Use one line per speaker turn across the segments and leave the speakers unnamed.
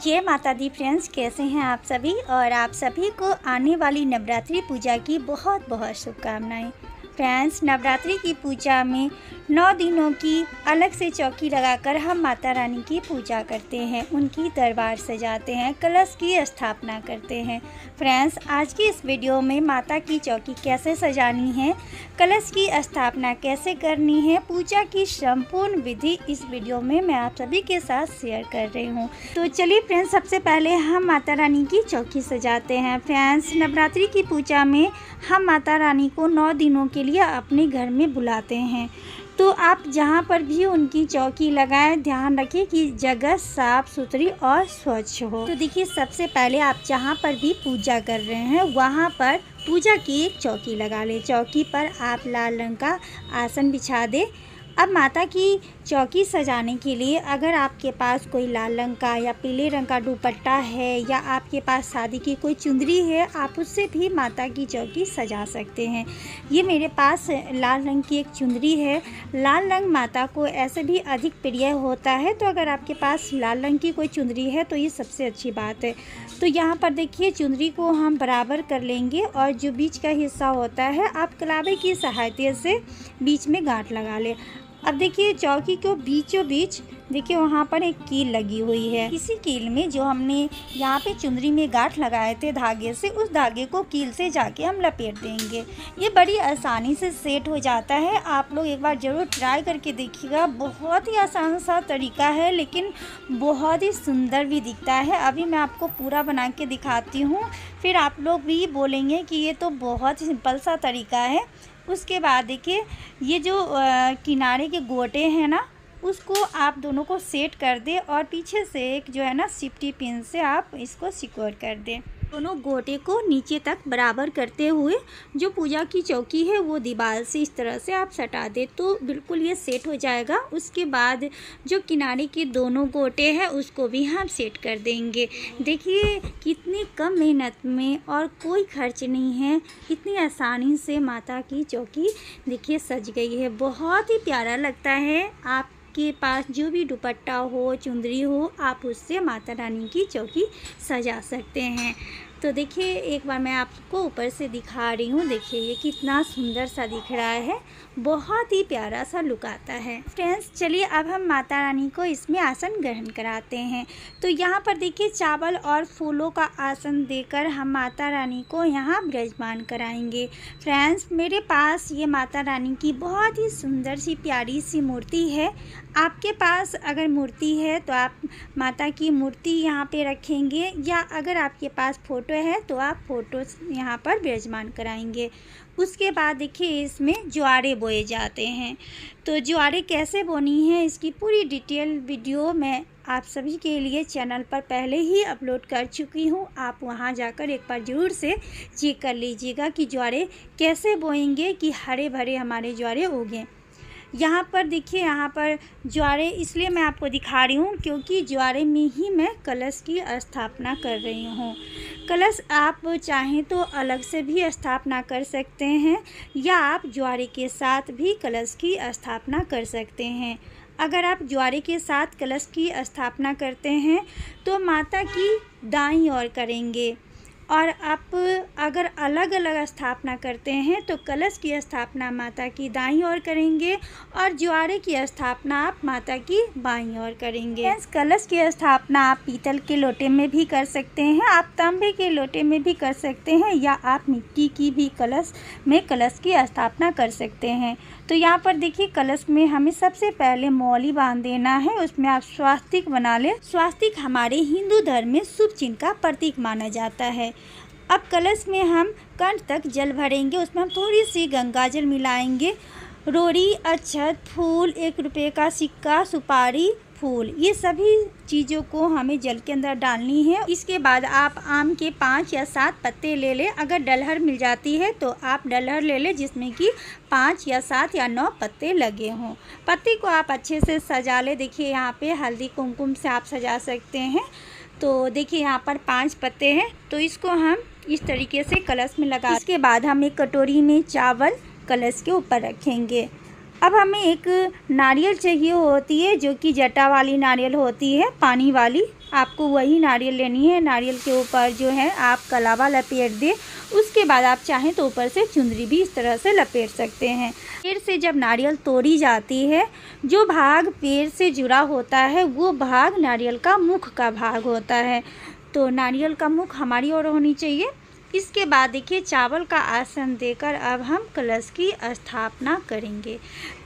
जय माता दी फ्रेंड्स, कैसे हैं आप सभी। और आप सभी को आने वाली नवरात्रि पूजा की बहुत बहुत शुभकामनाएं। फ्रेंड्स, नवरात्रि की पूजा में 9 दिनों की अलग से चौकी लगाकर हम माता रानी की पूजा करते हैं, उनकी दरबार सजाते हैं, कलश की स्थापना करते हैं। फ्रेंड्स, आज की इस वीडियो में माता की चौकी कैसे सजानी है, कलश की स्थापना कैसे करनी है, पूजा की संपूर्ण विधि इस वीडियो में मैं आप सभी के साथ शेयर कर रही हूँ। तो चलिए फ्रेंड्स, सबसे पहले हम माता रानी की चौकी सजाते हैं। फ्रेंड्स, नवरात्रि की पूजा में हम माता रानी को 9 दिनों के लिए अपने घर में बुलाते हैं। तो आप जहाँ पर भी उनकी चौकी लगाएं, ध्यान रखें कि जगह साफ सुथरी और स्वच्छ हो। तो देखिए, सबसे पहले आप जहाँ पर भी पूजा कर रहे हैं वहाँ पर पूजा की एक चौकी लगा लें। चौकी पर आप लाल रंग का आसन बिछा दें। अब माता की चौकी सजाने के लिए अगर आपके पास कोई लाल रंग का या पीले रंग का दुपट्टा है या आपके पास शादी की कोई चुंदरी है, आप उससे भी माता की चौकी सजा सकते हैं। ये मेरे पास लाल रंग की एक चुंदरी है। लाल रंग माता को ऐसे भी अधिक प्रिय होता है, तो अगर आपके पास लाल रंग की कोई चुंदरी है तो ये सबसे अच्छी बात है। तो यहाँ पर देखिए, चुंदरी को हम बराबर कर लेंगे और जो बीच का हिस्सा होता है आप कलावे की सहायता से बीच में गांठ लगा लें। अब देखिए, चौकी को बीचों बीच देखिए वहाँ पर एक कील लगी हुई है। इसी कील में जो हमने यहाँ पे चुंदरी में गांठ लगाए थे धागे से, उस धागे को कील से जाके हम लपेट देंगे। ये बड़ी आसानी से सेट हो जाता है। आप लोग एक बार ज़रूर ट्राई करके देखिएगा। बहुत ही आसान सा तरीका है, लेकिन बहुत ही सुंदर भी दिखता है। अभी मैं आपको पूरा बना के दिखाती हूँ, फिर आप लोग भी बोलेंगे कि ये तो बहुत ही सिंपल सा तरीका है। उसके बाद देखिए, ये जो किनारे के गोटे हैं ना, उसको आप दोनों को सेट कर दें और पीछे से एक जो है ना सिफ्टी पिन से आप इसको सिक्योर कर दें। दोनों गोटे को नीचे तक बराबर करते हुए जो पूजा की चौकी है वो दीवार से इस तरह से आप सटा दें तो बिल्कुल ये सेट हो जाएगा। उसके बाद जो किनारे के दोनों गोटे हैं उसको भी हम सेट कर देंगे। देखिए, कितनी कम मेहनत में और कोई खर्च नहीं है, कितनी आसानी से माता की चौकी देखिए सज गई है। बहुत ही प्यारा लगता है। आप के पास जो भी दुपट्टा हो, चुंदरी हो, आप उससे माता रानी की चौकी सजा सकते हैं। तो देखिए, एक बार मैं आपको ऊपर से दिखा रही हूँ। देखिए, ये कितना सुंदर सा दिख रहा है, बहुत ही प्यारा सा लुक आता है। फ्रेंड्स, चलिए अब हम माता रानी को इसमें आसन ग्रहण कराते हैं। तो यहाँ पर देखिए, चावल और फूलों का आसन देकर हम माता रानी को यहाँ विराजमान कराएंगे। फ्रेंड्स, मेरे पास ये माता रानी की बहुत ही सुंदर सी प्यारी सी मूर्ति है। आपके पास अगर मूर्ति है तो आप माता की मूर्ति यहाँ पे रखेंगे, या अगर आपके पास फ़ोटो है तो आप फ़ोटो यहाँ पर विराजमान कराएंगे। उसके बाद देखिए, इसमें ज्वारे बोए जाते हैं। तो ज्वारे कैसे बोनी है, इसकी पूरी डिटेल वीडियो मैं आप सभी के लिए चैनल पर पहले ही अपलोड कर चुकी हूँ। आप वहाँ जाकर एक बार ज़रूर से चेक कर लीजिएगा कि ज्वारे कैसे बोएंगे कि हरे भरे हमारे ज्वारे उगें। यहाँ पर देखिए, यहाँ पर ज्वारे इसलिए मैं आपको दिखा रही हूँ क्योंकि ज्वारे में ही मैं कलश की स्थापना कर रही हूँ। कलश आप चाहें तो अलग से भी स्थापना कर सकते हैं, या आप ज्वारे के साथ भी कलश की स्थापना कर सकते हैं। अगर आप ज्वारे के साथ कलश की स्थापना करते हैं तो माता की दाईं ओर करेंगे, और आप अगर अलग अलग स्थापना करते हैं तो कलश की स्थापना माता की दाईं ओर करेंगे और ज्वारे की स्थापना आप माता की बाईं ओर करेंगे। कलश की स्थापना आप पीतल के लोटे में भी कर सकते हैं, आप तांबे के लोटे में भी कर सकते हैं, या आप मिट्टी की भी कलश में कलश की स्थापना कर सकते हैं। तो यहाँ पर देखिए, कलश में हमें सबसे पहले मौली बांध देना है, उसमें आप स्वास्तिक बना लें। स्वास्तिक हमारे हिंदू धर्म में शुभ चिन्ह का प्रतीक माना जाता है। अब कलश में हम कंठ तक जल भरेंगे, उसमें हम थोड़ी सी गंगाजल मिलाएंगे। रोड़ी, अक्षत, फूल, 1 रुपये का सिक्का, सुपारी, फूल, ये सभी चीज़ों को हमें जल के अंदर डालनी है। इसके बाद आप आम के 5 या 7 पत्ते ले लें। अगर डलहर मिल जाती है तो आप डलहर ले लें जिसमें कि 5 या 7 या 9 पत्ते लगे हों। पत्ती को आप अच्छे से सजा लें। देखिए, यहाँ पे हल्दी कुमकुम से आप सजा सकते हैं। तो देखिए, यहाँ पर 5 पत्ते हैं, तो इसको हम इस तरीके से कलश में लगा। इसके बाद हम एक कटोरी में चावल कलश के ऊपर रखेंगे। अब हमें एक नारियल चाहिए होती है, जो कि जटा वाली नारियल होती है, पानी वाली, आपको वही नारियल लेनी है। नारियल के ऊपर जो है आप कलावा लपेट दें। उसके बाद आप चाहें तो ऊपर से चुंदरी भी इस तरह से लपेट सकते हैं। पेड़ से जब नारियल तोड़ी जाती है, जो भाग पेड़ से जुड़ा होता है वो भाग नारियल का मुख का भाग होता है। तो नारियल का मुख हमारी ओर होनी चाहिए। इसके बाद देखिए चावल का आसन देकर अब हम कलश की स्थापना करेंगे।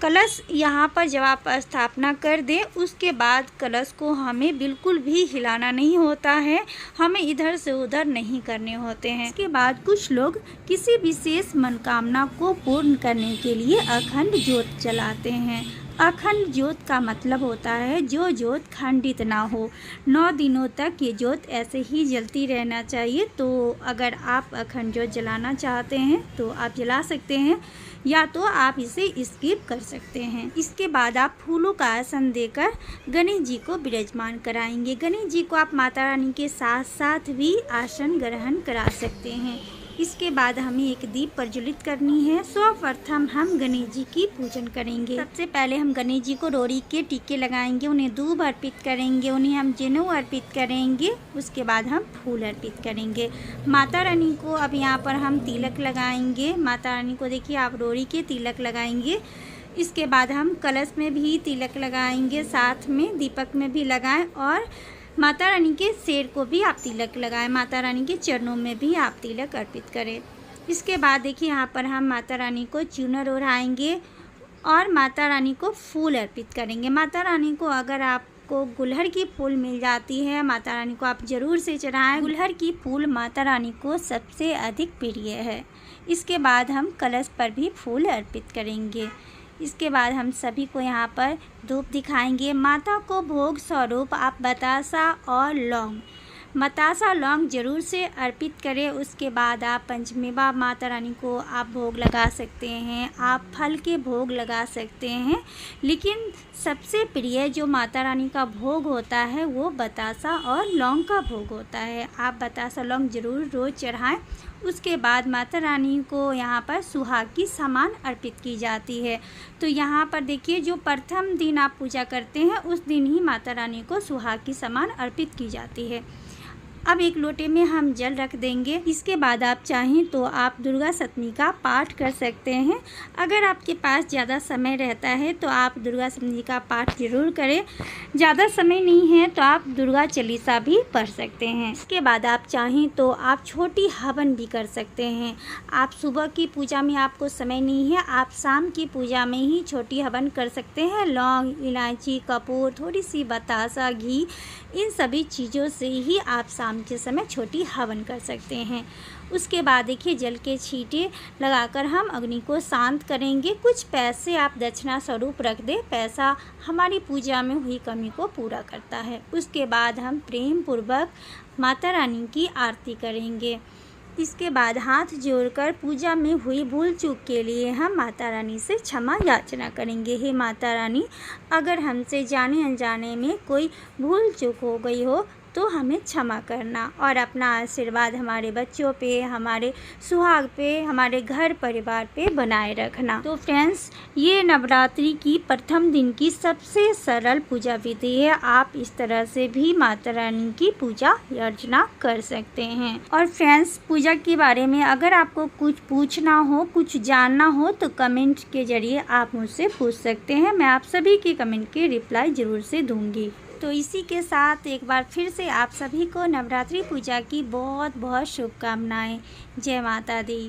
कलश यहाँ पर जब आप स्थापना कर दें, उसके बाद कलश को हमें बिल्कुल भी हिलाना नहीं होता है, हमें इधर से उधर नहीं करने होते हैं। इसके बाद कुछ लोग किसी विशेष मनोकामना को पूर्ण करने के लिए अखंड ज्योत जलाते हैं। अखंड ज्योत का मतलब होता है जो ज्योत खंडित ना हो। 9 दिनों तक ये ज्योत ऐसे ही जलती रहना चाहिए। तो अगर आप अखंड ज्योत जलाना चाहते हैं तो आप जला सकते हैं, या तो आप इसे स्किप कर सकते हैं। इसके बाद आप फूलों का आसन देकर गणेश जी को विराजमान कराएंगे। गणेश जी को आप माता रानी के साथ साथ भी आसन ग्रहण करा सकते हैं। इसके बाद हमें एक दीप प्रज्वलित करनी है। सर्वप्रथम हम गणेश जी की पूजन करेंगे। सबसे पहले हम गणेश जी को रोड़ी के टीके लगाएंगे, उन्हें दूब अर्पित करेंगे, उन्हें हम जनेऊ अर्पित करेंगे। उसके बाद हम फूल अर्पित करेंगे। माता रानी को अब यहाँ पर हम तिलक लगाएंगे। माता रानी को देखिए आप रोड़ी के तिलक लगाएंगे। इसके बाद हम कलश में भी तिलक लगाएंगे, साथ में दीपक में भी लगाएं, और माता रानी के सिर को भी आप तिलक लगाएं। माता रानी के चरणों में भी आप तिलक अर्पित करें। इसके बाद देखिए यहाँ पर हम माता रानी को चूनर ओढ़ाएंगे और माता रानी को फूल अर्पित करेंगे। माता रानी को अगर आपको गुलहड़ की फूल मिल जाती है, माता रानी को आप ज़रूर से चढ़ाएं। गुलहड़ की फूल माता रानी को सबसे अधिक प्रिय है। इसके बाद हम कलश पर भी फूल अर्पित करेंगे। इसके बाद हम सभी को यहाँ पर धूप दिखाएंगे। माता को भोग स्वरूप आप बतासा और लौंग, बतासा लौंग जरूर से अर्पित करें। उसके बाद आप पंचमेवा माता रानी को आप भोग लगा सकते हैं, आप फल के भोग लगा सकते हैं, लेकिन सबसे प्रिय जो माता रानी का भोग होता है वो बतासा और लौंग का भोग होता है। आप बतासा लौंग जरूर रोज़ चढ़ाएं। उसके बाद माता रानी को यहाँ पर सुहाग की सामान अर्पित की जाती है। तो यहाँ पर देखिए जो प्रथम दिन आप पूजा करते हैं उस दिन ही माता रानी को सुहाग की सामान अर्पित की जाती है। अब एक लोटे में हम जल रख देंगे। इसके बाद आप चाहें तो आप दुर्गा सप्तमी का पाठ कर सकते हैं। अगर आपके पास ज़्यादा समय रहता है तो आप दुर्गा सप्तमी का पाठ जरूर करें। ज़्यादा समय नहीं है तो आप दुर्गा चालीसा भी पढ़ सकते हैं। इसके बाद आप चाहें तो आप छोटी हवन भी कर सकते हैं। आप सुबह की पूजा में आपको समय नहीं है, आप शाम की पूजा में ही छोटी हवन कर सकते हैं। लौंग, इलायची, कपूर, थोड़ी सी बतासा, घी, इन सभी चीज़ों से ही आप शाम के समय छोटी हवन कर सकते हैं। उसके बाद देखिए जल के छींटे लगाकर हम अग्नि को शांत करेंगे। कुछ पैसे आप दक्षिणा स्वरूप रख दें, पैसा हमारी पूजा में हुई कमी को पूरा करता है। उसके बाद हम प्रेम पूर्वक माता रानी की आरती करेंगे। इसके बाद हाथ जोड़कर पूजा में हुई भूल चूक के लिए हम माता रानी से क्षमा याचना करेंगे। हे माता रानी, अगर हमसे जाने अनजाने में कोई भूल चूक हो गई हो तो हमें क्षमा करना, और अपना आशीर्वाद हमारे बच्चों पे, हमारे सुहाग पे, हमारे घर परिवार पे बनाए रखना। तो फ्रेंड्स, ये नवरात्रि की प्रथम दिन की सबसे सरल पूजा विधि है। आप इस तरह से भी माता रानी की पूजा अर्चना कर सकते हैं। और फ्रेंड्स, पूजा के बारे में अगर आपको कुछ पूछना हो, कुछ जानना हो तो कमेंट के जरिए आप मुझसे पूछ सकते हैं। मैं आप सभी के कमेंट के रिप्लाई ज़रूर से दूँगी। तो इसी के साथ एक बार फिर से आप सभी को नवरात्रि पूजा की बहुत बहुत शुभकामनाएं। जय माता दी।